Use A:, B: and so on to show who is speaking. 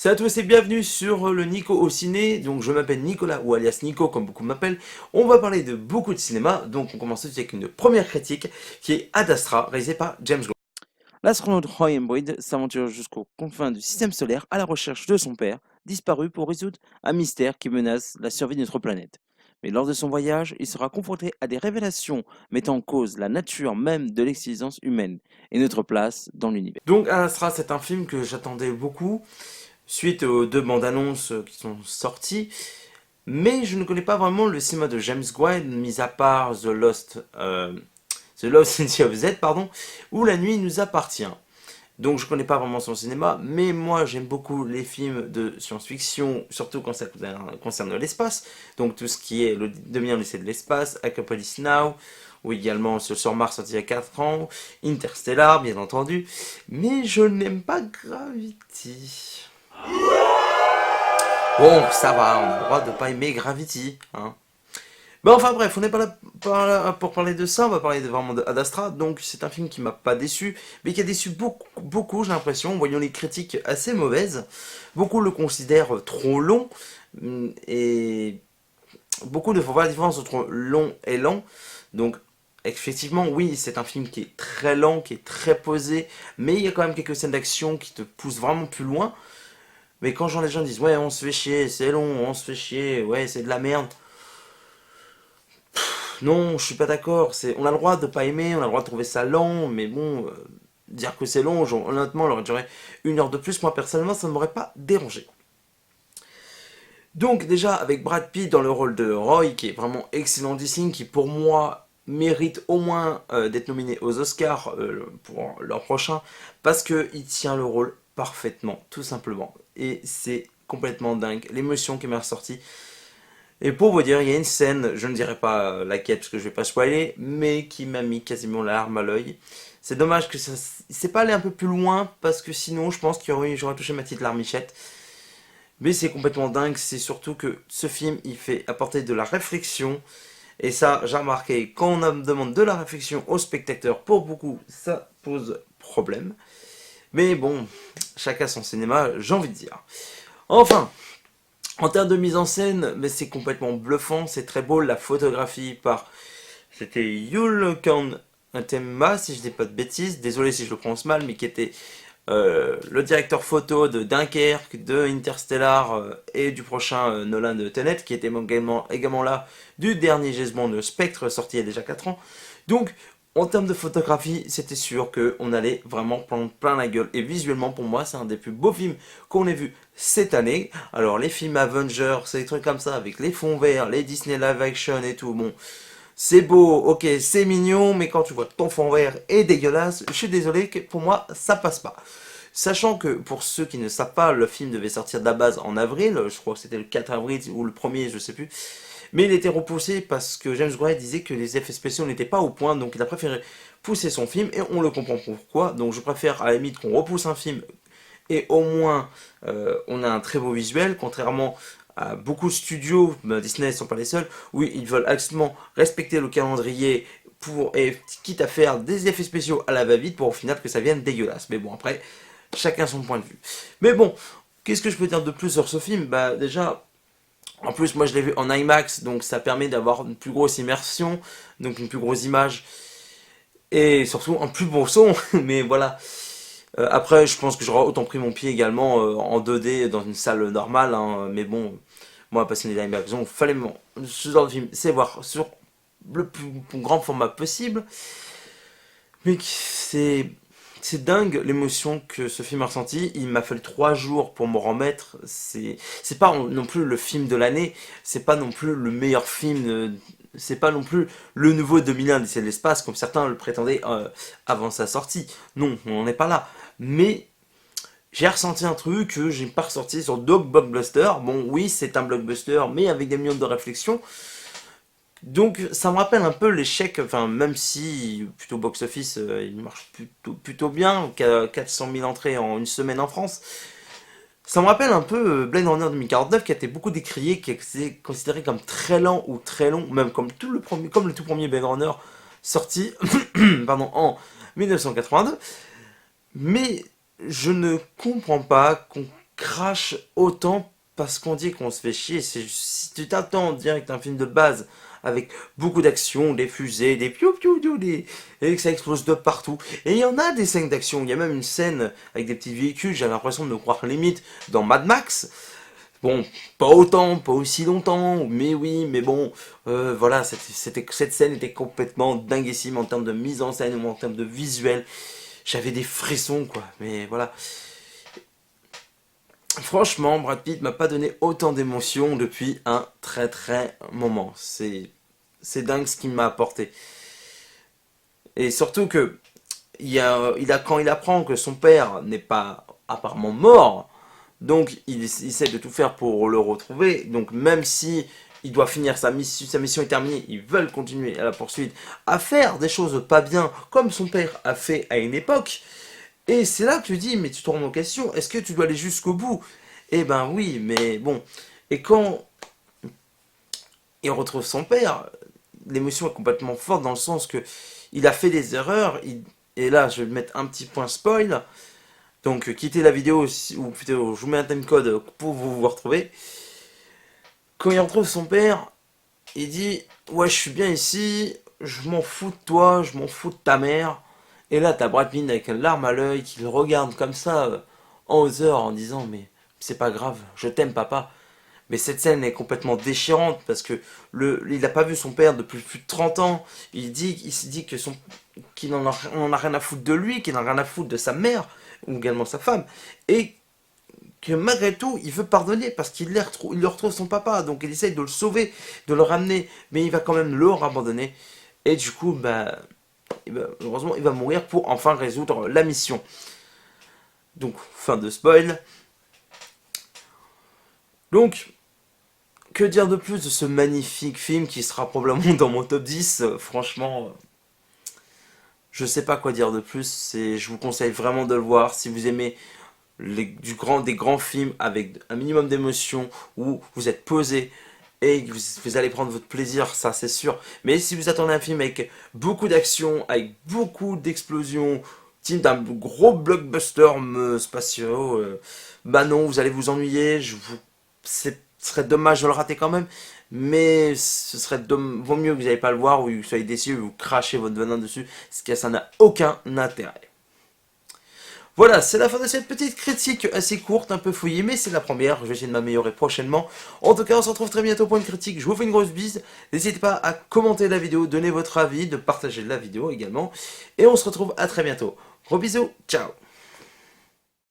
A: Salut à tous et bienvenue sur le Nico au ciné. Donc je m'appelle Nicolas ou alias Nico comme beaucoup m'appellent. On va parler de beaucoup de cinéma. Donc on commence tout de suite avec une première critique qui est Ad Astra réalisée par James Gunn. L'astronaute Roy Emboyd s'aventure jusqu'aux confins du système solaire à la recherche de son père, disparu pour résoudre un mystère qui menace la survie de notre planète. Mais lors de son voyage, il sera confronté à des révélations mettant en cause la nature même de l'existence humaine et notre place dans l'univers. Donc Ad Astra, c'est un film que j'attendais beaucoup suite aux deux bandes annonces qui sont sorties. Mais je ne connais pas vraiment le cinéma de James Gunn, mis à part The Lost City of Z, pardon, où La Nuit nous appartient. Donc je connais pas vraiment son cinéma, mais moi j'aime beaucoup les films de science-fiction, surtout quand ça concerne l'espace. Donc tout ce qui est le demi lycée de l'espace, Acropolis Now, ou également sur Mars sorti il y a 4 ans, Interstellar bien entendu. Mais je n'aime pas Gravity. Bon, ça va, on a le droit de pas aimer Gravity, hein. Bon, enfin bref, on n'est pas là pour parler de ça, on va parler vraiment de Ad Astra. Donc c'est un film qui m'a pas déçu, mais qui a déçu beaucoup, j'ai l'impression, en voyant les critiques assez mauvaises. Beaucoup le considèrent trop long, et beaucoup ne font pas la différence entre long et lent. Donc effectivement, oui, c'est un film qui est très lent, qui est très posé, mais il y a quand même quelques scènes d'action qui te poussent vraiment plus loin. Mais quand les gens disent ouais on se fait chier, c'est long, on se fait chier, ouais c'est de la merde. Non, je suis pas d'accord. On a le droit de pas aimer, on a le droit de trouver ça lent, mais bon, dire que c'est long, honnêtement, on aurait duré 1 heure de plus, moi personnellement, ça ne m'aurait pas dérangé. Donc déjà avec Brad Pitt dans le rôle de Roy, qui est vraiment excellentissime, qui pour moi mérite au moins d'être nominé aux Oscars pour l'an prochain, parce qu'il tient le rôle parfaitement, tout simplement. Et c'est complètement dingue. L'émotion qui m'est ressortie. Et pour vous dire, il y a une scène, je ne dirai pas laquelle parce que je vais pas spoiler, mais qui m'a mis quasiment la larme à l'œil. C'est dommage que ça c'est pas allé un peu plus loin parce que sinon je pense j'aurais touché ma petite larmichette. Mais c'est complètement dingue, c'est surtout que ce film il fait apporter de la réflexion. Et ça, j'ai remarqué, quand on demande de la réflexion aux spectateurs, pour beaucoup, ça pose problème. Mais bon, chacun son cinéma, j'ai envie de dire. Enfin, en termes de mise en scène, mais c'est complètement bluffant, c'est très beau, la photographie par... C'était Yul Kantema, si je dis pas de bêtises, désolé si je le prononce mal, mais qui était le directeur photo de Dunkerque, de Interstellar et du prochain Nolan de Tenet, qui était également là du dernier gisement de Spectre, sorti il y a déjà 4 ans. Donc, en termes de photographie, c'était sûr qu'on allait vraiment prendre plein la gueule. Et visuellement, pour moi, c'est un des plus beaux films qu'on ait vu cette année. Alors, les films Avengers, c'est des trucs comme ça, avec les fonds verts, les Disney live action et tout, bon, c'est beau, ok, c'est mignon, mais quand tu vois ton fond vert est dégueulasse, je suis désolé, que pour moi, ça passe pas. Sachant que, pour ceux qui ne savent pas, le film devait sortir de la base en avril, je crois que c'était le 4 avril ou le premier, je sais plus. Mais il était repoussé parce que James Gray disait que les effets spéciaux n'étaient pas au point, donc il a préféré pousser son film, et on le comprend pourquoi. Donc je préfère à la limite qu'on repousse un film, et au moins on a un très beau visuel, contrairement à beaucoup de studios, Disney ne sont pas les seuls, où ils veulent absolument respecter le calendrier et quitte à faire des effets spéciaux à la va-vite pour au final que ça vienne dégueulasse. Mais bon, après, chacun son point de vue. Mais bon, qu'est-ce que je peux dire de plus sur ce film? Bah déjà, en plus moi je l'ai vu en IMAX, donc ça permet d'avoir une plus grosse immersion, donc une plus grosse image, et surtout un plus bon son, mais voilà. Après, je pense que j'aurais autant pris mon pied également en 2D dans une salle normale, hein, mais bon, moi, passionné d'IMAX, donc fallait ce genre de film, c'est voir sur le plus grand format possible. Mais c'est dingue l'émotion que ce film a ressenti. Il m'a fallu 3 jours pour me remettre. C'est pas non plus le film de l'année. C'est pas non plus le meilleur film. C'est pas non plus le nouveau 2001 d'Essai de l'espace comme certains le prétendaient avant sa sortie. Non, on n'en est pas là. Mais j'ai ressenti un truc que j'ai pas ressenti sur d'autres blockbusters. Bon, oui, c'est un blockbuster, mais avec des millions de réflexions. Donc ça me rappelle un peu l'échec, enfin même si plutôt box-office il marche plutôt bien, 400 000 entrées en une semaine en France. Ça me rappelle un peu Blade Runner 2049 qui a été beaucoup décrié, qui est considéré comme très lent ou très long, même comme le tout premier Blade Runner sorti pardon, en 1982. Mais je ne comprends pas crache autant parce qu'on dit qu'on se fait chier. Si tu t'attends direct à un film de base avec beaucoup d'action, des fusées, des piou piou piou, et que ça explose de partout. Et il y en a des scènes d'action. Il y a même une scène avec des petits véhicules. J'avais l'impression de me croire limite dans Mad Max. Bon, pas autant, pas aussi longtemps, mais oui, mais bon, voilà, cette scène était complètement dinguissime en termes de mise en scène ou en termes de visuel. J'avais des frissons, quoi, mais voilà. Franchement, Brad Pitt m'a pas donné autant d'émotions depuis un très très moment. C'est dingue ce qu'il m'a apporté. Et surtout que quand il apprend que son père n'est pas apparemment mort, donc il essaie de tout faire pour le retrouver. Donc même si il doit finir sa mission est terminée, ils veulent continuer à la poursuite, à faire des choses pas bien, comme son père a fait à une époque. Et c'est là que tu dis, mais tu te rends en question, est-ce que tu dois aller jusqu'au bout? Eh ben oui, mais bon. Et quand il retrouve son père, l'émotion est complètement forte dans le sens que il a fait des erreurs. Et là, je vais mettre un petit point spoil. Donc, quittez la vidéo, ou plutôt, je vous mets un timecode pour vous retrouver. Quand il retrouve son père, il dit ouais, je suis bien ici, je m'en fous de toi, je m'en fous de ta mère. Et là, t'as Brad Pitt avec une larme à l'œil qui le regarde comme ça en hauteur en disant mais c'est pas grave, je t'aime papa. Mais cette scène est complètement déchirante parce que il n'a pas vu son père depuis plus de 30 ans. Il se dit qu'il en a rien à foutre de lui, qu'il en a rien à foutre de sa mère ou également sa femme. Et que malgré tout, il veut pardonner parce il le retrouve son papa. Donc il essaye de le sauver, de le ramener. Mais il va quand même le abandonner. Et du coup, heureusement, il va mourir pour enfin résoudre la mission. Donc, fin de spoil. Donc, que dire de plus de ce magnifique film qui sera probablement dans mon top 10. Franchement, je sais pas quoi dire de plus. Je vous conseille vraiment de le voir si vous aimez des grands films avec un minimum d'émotion où vous êtes posé et que vous allez prendre votre plaisir, ça c'est sûr. Mais si vous attendez un film avec beaucoup d'action, avec beaucoup d'explosions, type d'un gros blockbuster spatiaux, bah non, vous allez vous ennuyer. Ce serait dommage de le rater quand même. Mais vaut mieux que vous n'allez pas le voir ou que vous soyez déçu ou vous crachez votre venin dessus, parce que ça n'a aucun intérêt. Voilà, c'est la fin de cette petite critique assez courte, un peu fouillée, mais c'est la première, je vais essayer de m'améliorer prochainement. En tout cas, on se retrouve très bientôt pour une critique, je vous fais une grosse bise, n'hésitez pas à commenter la vidéo, donner votre avis, de partager la vidéo également, et on se retrouve à très bientôt. Gros bisous, ciao.